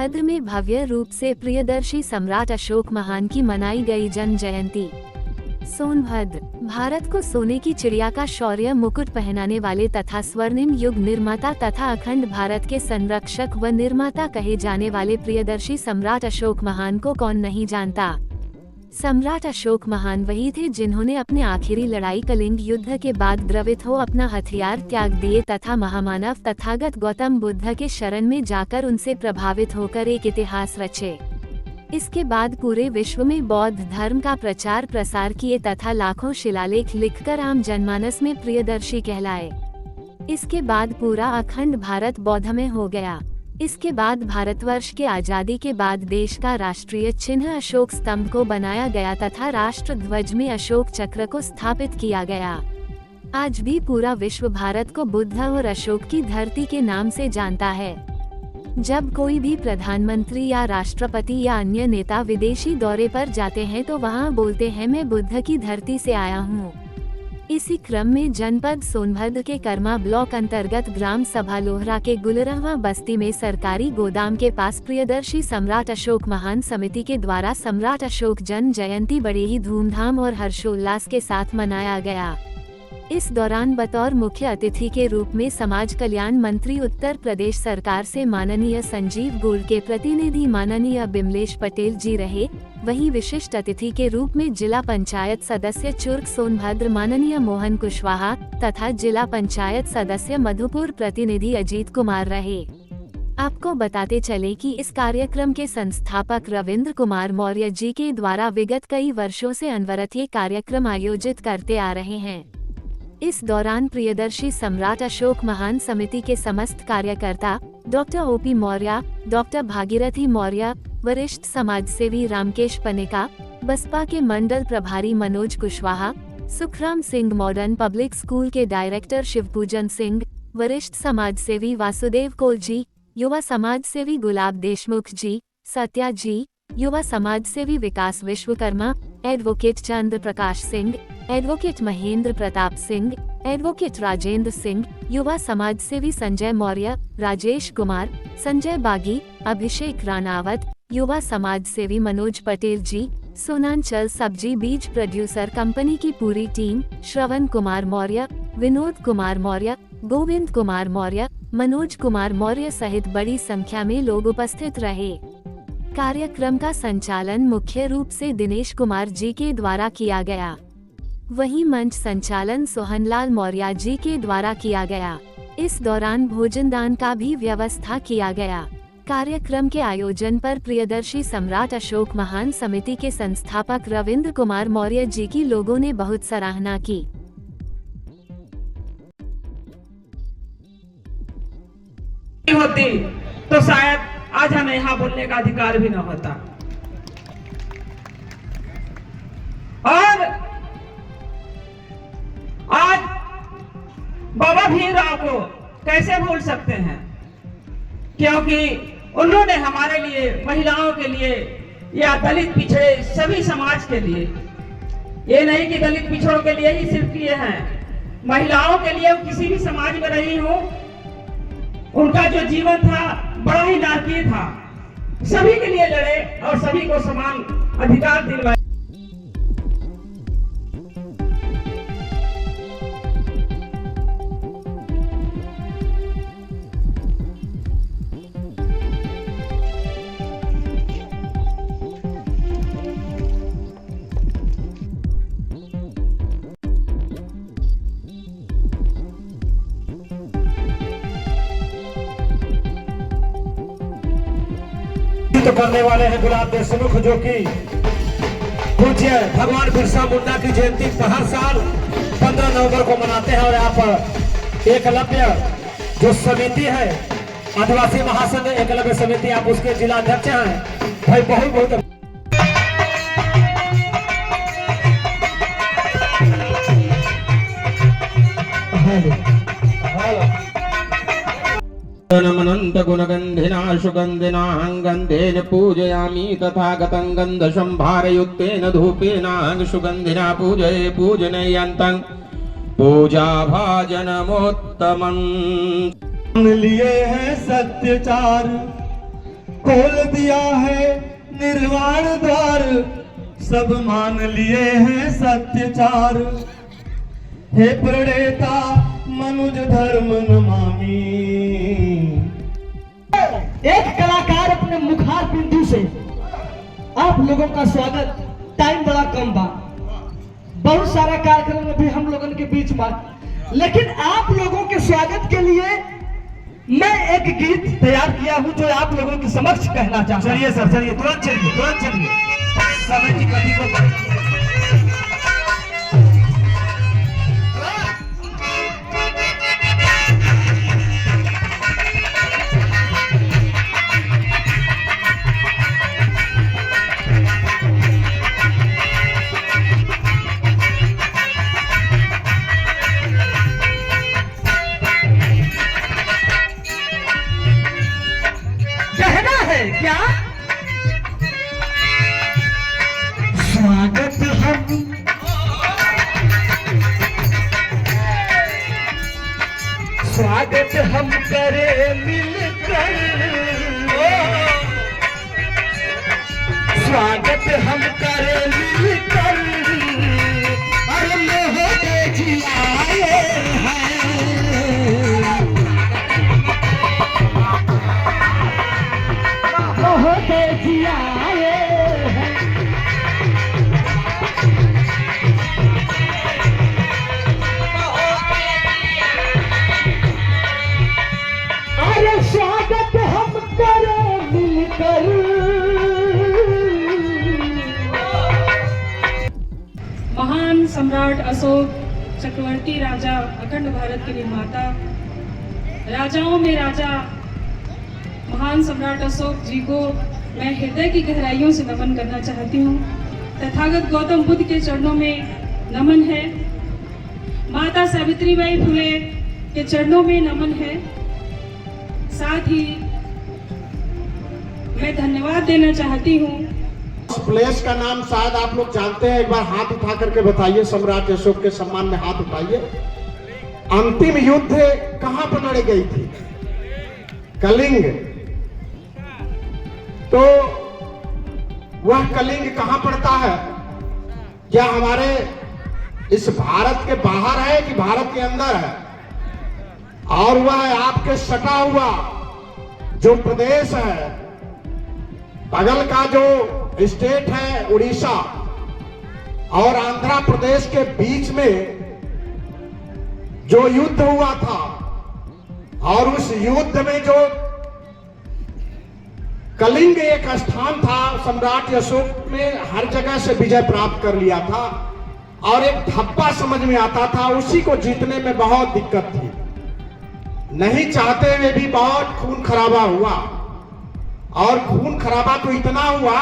सोनभद्र में भव्य रूप से प्रियदर्शी सम्राट अशोक महान की मनाई गई जन्म जयंती। सोनभद्र भारत को सोने की चिड़िया का शौर्य मुकुट पहनाने वाले तथा स्वर्णिम युग निर्माता तथा अखंड भारत के संरक्षक व निर्माता कहे जाने वाले प्रियदर्शी सम्राट अशोक महान को कौन नहीं जानता। सम्राट अशोक महान वही थे जिन्होंने अपने आखिरी लड़ाई कलिंग युद्ध के बाद द्रवित हो अपना हथियार त्याग दिए तथा महामानव तथागत गौतम बुद्ध के शरण में जाकर उनसे प्रभावित होकर एक इतिहास रचे। इसके बाद पूरे विश्व में बौद्ध धर्म का प्रचार प्रसार किए तथा लाखों शिलालेख लिखकर आम जनमानस में प्रियदर्शी कहलाए। इसके बाद पूरा अखंड भारत बौद्धमय हो गया। इसके बाद भारतवर्ष के आजादी के बाद देश का राष्ट्रीय चिन्ह अशोक स्तंभ को बनाया गया तथा राष्ट्र ध्वज में अशोक चक्र को स्थापित किया गया। आज भी पूरा विश्व भारत को बुद्ध और अशोक की धरती के नाम से जानता है। जब कोई भी प्रधानमंत्री या राष्ट्रपति या अन्य नेता विदेशी दौरे पर जाते हैं तो वहाँ बोलते हैं मैं बुद्ध की धरती से आया हूँ। इसी क्रम में जनपद सोनभद्र के कर्मा ब्लॉक अंतर्गत ग्राम सभा लोहरा के गुलरहवा बस्ती में सरकारी गोदाम के पास प्रियदर्शी सम्राट अशोक महान समिति के द्वारा सम्राट अशोक जन्म जयंती बड़े ही धूमधाम और हर्षोल्लास के साथ मनाया गया। इस दौरान बतौर मुख्य अतिथि के रूप में समाज कल्याण मंत्री उत्तर प्रदेश सरकार से माननीय संजीव गोल्ड के प्रतिनिधि माननीय बिमलेश पटेल जी रहे। वहीं विशिष्ट अतिथि के रूप में जिला पंचायत सदस्य चुर्क सोनभद्र माननीय मोहन कुशवाहा तथा जिला पंचायत सदस्य मधुपुर प्रतिनिधि अजीत कुमार रहे। आपको बताते चले कि इस कार्यक्रम के संस्थापक रविंद्र कुमार मौर्य जी के द्वारा विगत कई वर्षों से अनवरत ये कार्यक्रम आयोजित करते आ रहे हैं। इस दौरान प्रियदर्शी सम्राट अशोक महान समिति के समस्त कार्यकर्ता doctor OP Maurya, doctor Bhagirathi Maurya, वरिष्ठ समाजसेवी रामकेश पनेका, बसपा के मंडल प्रभारी Manoj Kushwaha, Sukhram Singh modern public school के डायरेक्टर शिवपूजन सिंह, वरिष्ठ समाजसेवी वासुदेव कोल जी, युवा समाजसेवी गुलाब देशमुख जी, सत्या जी, युवा समाजसेवी विकास विश्वकर्मा, एडवोकेट चंद्र प्रकाश सिंह, एडवोकेट महेंद्र प्रताप सिंह, एडवोकेट राजेंद्र सिंह, युवा समाजसेवी संजय मौर्य, राजेश कुमार, संजय बागी, अभिषेक रानावत, युवा समाजसेवी मनोज पटेल जी, सोनांचल सब्जी बीज प्रोड्यूसर कंपनी की पूरी टीम, श्रवण कुमार मौर्य, विनोद कुमार मौर्य, गोविंद कुमार मौर्य, मनोज कुमार मौर्य सहित बड़ी संख्या में लोग उपस्थित रहे। कार्यक्रम का संचालन मुख्य रूप से दिनेश कुमार जी के द्वारा किया गया। वहीं मंच संचालन सोहनलाल मौर्य जी के द्वारा किया गया। इस दौरान भोजनदान का भी व्यवस्था किया गया। कार्यक्रम के आयोजन पर प्रियदर्शी सम्राट अशोक महान समिति के संस्थापक रविंद्र कुमार मौर्य जी की लोगों ने बहुत सराहना की। होती तो शायद आज हमें यहाँ बोलने का अधिकार भी न होता। और आज बाबा भीमराव को कैसे भूल सकते हैं, क्योंकि उन्होंने हमारे लिए, महिलाओं के लिए या दलित पिछड़े सभी समाज के लिए, ये नहीं कि दलित पिछड़ों के लिए ही सिर्फ किए हैं, महिलाओं के लिए किसी भी समाज में रही हूं, उनका जो जीवन था बड़ा ही नारकीय था। सभी के लिए लड़े और सभी को समान अधिकार दिलवाए। तो करने वाले हैं गुलाब देशमुख, जो कि पूज्य भगवान बिरसा मुंडा की जयंती हर साल 15 नवंबर को मनाते हैं। और यहाँ पर एकलव्य जो समिति है, आदिवासी महासंघ एकलव्य समिति, आप उसके जिला अध्यक्ष हैं भाई, बहुत बहुत नमनंत गुणगंधिना सुगंधिना गंधेन पूजयामि तथागतं गंधसंभारयुक्तेन धूपेन सुगंधिना पूजये पूजनयन्तं पूजा भाजनमोत्तमं। लिए हैं सत्याचार खोल दिया है निर्वाण द्वार, सब मान लिए हैं सत्यचार। हे प्रणेता मनुज धर्म नमामि। एक कलाकार अपने मुखार बिंदु से आप लोगों का स्वागत, टाइम बड़ा कम बा, बहुत सारा कार्यक्रम में भी हम लोगों के बीच में, लेकिन आप लोगों के स्वागत के लिए मैं एक गीत तैयार किया हूं जो आप लोगों के समक्ष कहना चाहता हूं। चलिए सर, चलिए, तुरंत चलिए, तुरंत चलिए, समय की गति को कहना है क्या? स्वागत हम करें मिलकर, स्वागत हम करें मिलकर, अरे मोहते जी आए हैं, मोहते जी आए हैं। अरे स्वागत हम करें मिलकर। महान सम्राट अशोक चक्रवर्ती राजा, अखंड भारत के निर्माता, राजाओं में राजा महान सम्राट अशोक जी को मैं हृदय की गहराइयों से नमन करना चाहती हूँ। तथागत गौतम बुद्ध के चरणों में नमन है, माता सावित्रीबाई फुले के चरणों में नमन है। साथ ही मैं धन्यवाद देना चाहती हूँ। इस प्लेस का नाम शायद आप लोग जानते हैं, एक बार हाथ उठा करके बताइए, सम्राट अशोक के सम्मान में हाथ उठाइए। अंतिम युद्ध कहां पर लड़ी गई थी? कलिंग। तो वह कलिंग कहां पड़ता है? क्या हमारे इस भारत के बाहर है कि भारत के अंदर है? और वह आपके सटा हुआ जो प्रदेश है, बगल का जो स्टेट है उड़ीसा और आंध्र प्रदेश के बीच में जो युद्ध हुआ था, और उस युद्ध में जो कलिंग एक स्थान था, सम्राट अशोक ने हर जगह से विजय प्राप्त कर लिया था और एक धब्बा समझ में आता था, उसी को जीतने में बहुत दिक्कत थी। नहीं चाहते हुए भी बहुत खून खराबा हुआ, और खून खराबा तो इतना हुआ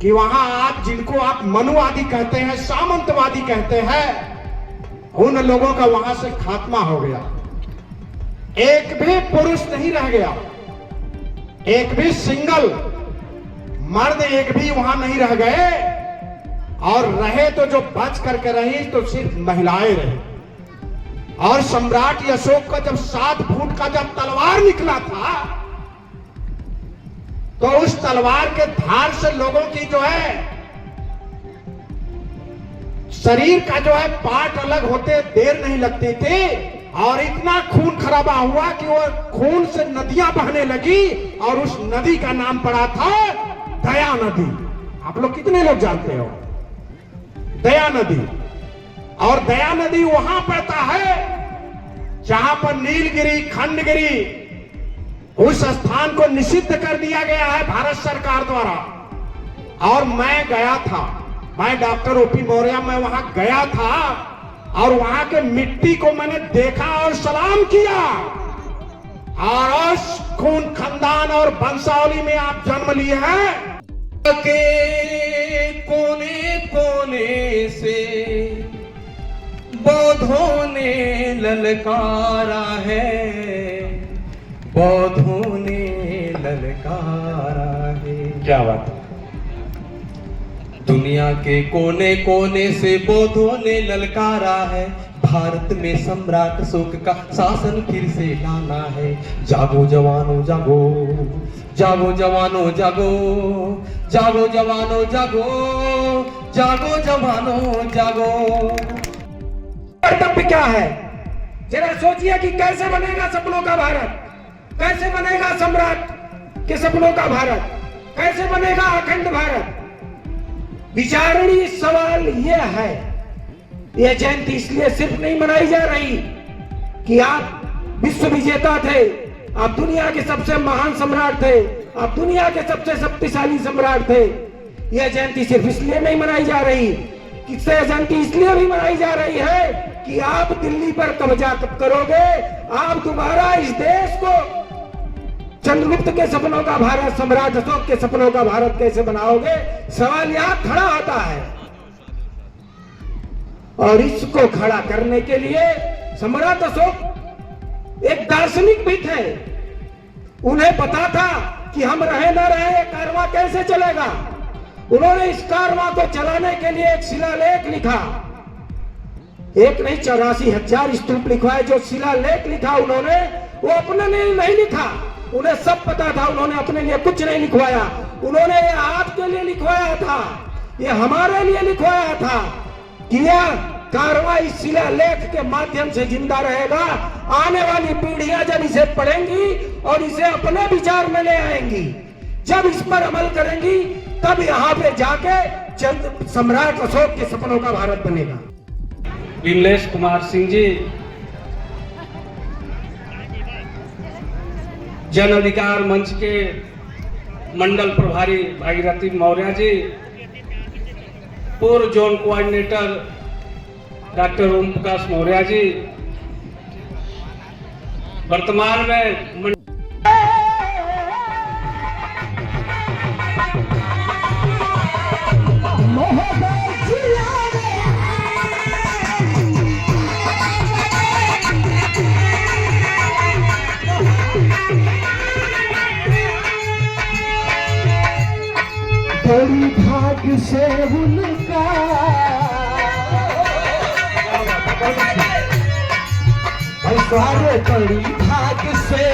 कि वहां आज जिनको आप मनुवादी कहते हैं, सामंतवादी कहते हैं, उन लोगों का वहां से खात्मा हो गया। एक भी पुरुष नहीं रह गया, एक भी सिंगल मर्द एक भी वहां नहीं रह गए, और रहे तो जो बच करके रही तो सिर्फ महिलाएं रही। और सम्राट अशोक का जब 7 फुट का जब तलवार निकला था, तो उस तलवार के धार से लोगों की जो है शरीर का जो है पार्ट अलग होते देर नहीं लगती थी, और इतना खून खराबा हुआ कि वो खून से नदियां बहने लगी, और उस नदी का नाम पड़ा था दया नदी। आप लोग कितने लोग जानते हो दया नदी? और दया नदी वहां पड़ता है जहां पर नीलगिरी, खंडगिरी, उस स्थान को निषिद्ध कर दिया गया है भारत सरकार द्वारा। और मैं गया था, मैं डॉक्टर ओपी मौर्य, मैं वहां गया था, और वहां के मिट्टी को मैंने देखा और सलाम किया। और उस खून खानदान और वंशावली में आप जन्म लिए हैं। के कोने कोने से बौद्धों ने ललकारा है, बौद्धों ने ललकारा है। क्या बात है? दुनिया के कोने कोने से बौद्धों ने ललकारा है, भारत में सम्राट अशोक का शासन फिर से लाना है। जागो जवानों जागो, जागो जवानों जागो, जागो जवानों जागो, जागो जवानों जागो। कर्तव्य क्या है? जरा सोचिए कि कैसे बनेगा सपनों का भारत, कैसे बनेगा सम्राट के सपनों का भारत, कैसे बनेगा अखंड भारत। विचारणीय सवाल यह है, यह जयंती इसलिए सिर्फ नहीं मनाई जा रही कि आप विश्व विजेता थे, आप दुनिया के सबसे महान सम्राट थे, आप दुनिया के सबसे शक्तिशाली सम्राट थे। यह जयंती सिर्फ इसलिए नहीं मनाई जा रही, कि यह जयंती इसलिए भी मनाई जा रही है कि आप दिल्ली पर कब्जा कब करोगे, आप दोबारा इस देश को चंद्रगुप्त के सपनों का भारत, सम्राट अशोक के सपनों का भारत कैसे बनाओगे, सवाल यहां खड़ा होता है। और इसको खड़ा करने के लिए सम्राट अशोक एक दार्शनिक भी थे। उन्हें पता था कि हम रहे न रहे कारवां कैसे चलेगा। उन्होंने इस कारवां को चलाने के लिए एक शिलालेख लिखा, एक नहीं 84,000 स्तूप लिखवाए। जो शिलालेख लिखा उन्होंने, वो अपने लिए नहीं लिखा, उन्हें सब पता था, उन्होंने अपने लिए कुछ नहीं लिखवाया। उन्होंने ये आपके लिए लिखवाया था, ये हमारे लिए लिखवाया था कि यह कारवां इस शिलालेख के माध्यम से जिंदा रहेगा। आने वाली पीढ़ियां जब इसे पढ़ेंगी और इसे अपने विचार में ले आएंगी, जब इस पर अमल करेंगी, तब यहाँ पे जाके सम्राट अशोक के सपनों का भारत बनेगा। विमलेश कुमार सिंह जी, जन अधिकार मंच के मंडल प्रभारी भागीरथी मौर्य जी, पूर्व zone coordinator doctor Om Prakash Maurya ji, वर्तमान में बड़ी भाग्य से उनका अरे बड़ी भाग्य से